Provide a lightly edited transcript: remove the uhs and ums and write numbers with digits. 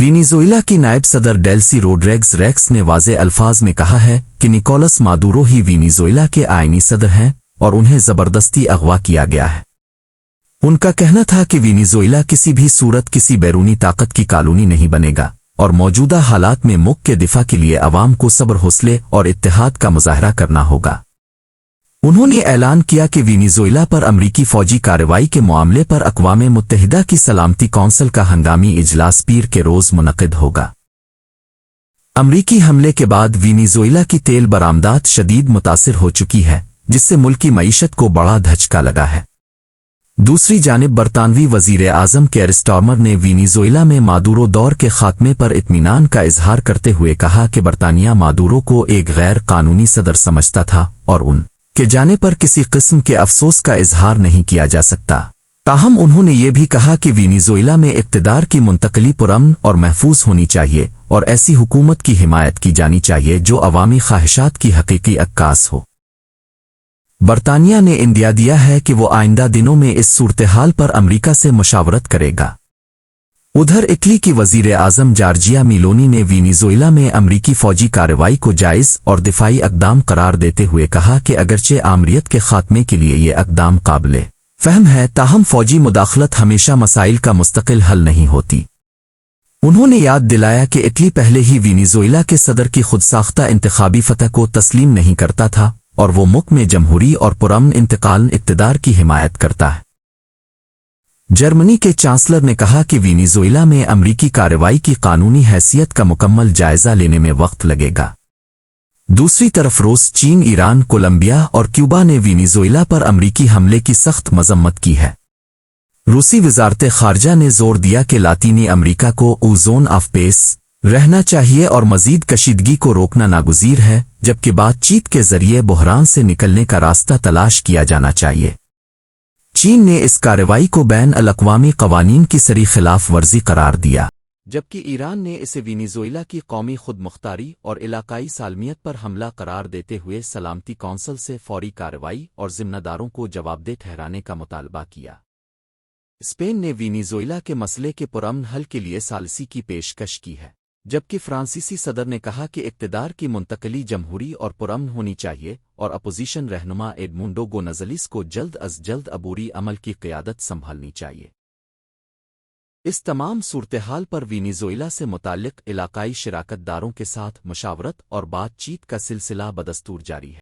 Venezuela کی نائب صدر ڈیلسی روڈریگز ریکس نے واضح الفاظ میں کہا ہے کہ نکولس مادورو ہی وینیزویلا کے آئینی صدر ہیں اور انہیں زبردستی اغوا کیا گیا ہے۔ ان کا کہنا تھا کہ وینیزویلا کسی بھی صورت کسی بیرونی طاقت کی کالونی نہیں بنے گا اور موجودہ حالات میں ملک کے دفاع کے لیے عوام کو صبر حوصلے اور اتحاد کا مظاہرہ کرنا ہوگا۔ انہوں نے اعلان کیا کہ وینیزویلا پر امریکی فوجی کارروائی کے معاملے پر اقوام متحدہ کی سلامتی کونسل کا ہنگامی اجلاس پیر کے روز منعقد ہوگا۔ امریکی حملے کے بعد وینیزویلا کی تیل برآمدات شدید متاثر ہو چکی ہے، جس سے ملکی معیشت کو بڑا دھچکا لگا ہے۔ دوسری جانب برطانوی وزیر اعظم کیئر سٹارمر نے وینیزویلا میں مادورو دور کے خاتمے پر اطمینان کا اظہار کرتے ہوئے کہا کہ برطانیہ مادورو کو ایک غیر قانونی صدر سمجھتا تھا اور ان کے جانے پر کسی قسم کے افسوس کا اظہار نہیں کیا جا سکتا۔ تاہم انہوں نے یہ بھی کہا کہ وینیزویلا میں اقتدار کی منتقلی پرامن اور محفوظ ہونی چاہیے اور ایسی حکومت کی حمایت کی جانی چاہیے جو عوامی خواہشات کی حقیقی عکاس ہو۔ برطانیہ نے اندیا دیا ہے کہ وہ آئندہ دنوں میں اس صورتحال پر امریکہ سے مشاورت کرے گا۔ ادھر اٹلی کی وزیر اعظم جارجیا میلونی نے وینیزویلا میں امریکی فوجی کارروائی کو جائز اور دفاعی اقدام قرار دیتے ہوئے کہا کہ اگرچہ آمریت کے خاتمے کے لیے یہ اقدام قابل فہم ہے، تاہم فوجی مداخلت ہمیشہ مسائل کا مستقل حل نہیں ہوتی۔ انہوں نے یاد دلایا کہ اٹلی پہلے ہی وینیزویلا کے صدر کی خود ساختہ انتخابی فتح کو تسلیم نہیں کرتا تھا اور وہ ملک میں جمہوری اور پرامن انتقال اقتدار کی حمایت کرتا ہے۔ جرمنی کے چانسلر نے کہا کہ وینیزویلا میں امریکی کارروائی کی قانونی حیثیت کا مکمل جائزہ لینے میں وقت لگے گا۔ دوسری طرف روس، چین، ایران، کولمبیا اور کیوبا نے وینیزویلا پر امریکی حملے کی سخت مذمت کی ہے۔ روسی وزارت خارجہ نے زور دیا کہ لاطینی امریکا کو زون آف پیس رہنا چاہیے اور مزید کشیدگی کو روکنا ناگزیر ہے، جبکہ بات چیت کے ذریعے بحران سے نکلنے کا راستہ تلاش کیا جانا چاہیے۔ چین نے اس کارروائی کو بین الاقوامی قوانین کی سری خلاف ورزی قرار دیا، جبکہ ایران نے اسے وینیزویلا کی قومی خود مختاری اور علاقائی سالمیت پر حملہ قرار دیتے ہوئے سلامتی کونسل سے فوری کارروائی اور ذمہ داروں کو جوابدہ ٹھہرانے کا مطالبہ کیا۔ اسپین نے وینیزویلا کے مسئلے کے پرامن حل کے لیے ثالثی کی پیشکش کی ہے، جبکہ فرانسیسی صدر نے کہا کہ اقتدار کی منتقلی جمہوری اور پرامن ہونی چاہیے اور اپوزیشن رہنما ایڈمونڈو گونزالیس کو جلد از جلد عبوری عمل کی قیادت سنبھالنی چاہیے۔ اس تمام صورتحال پر وینیزویلا سے متعلق علاقائی شراکت داروں کے ساتھ مشاورت اور بات چیت کا سلسلہ بدستور جاری ہے۔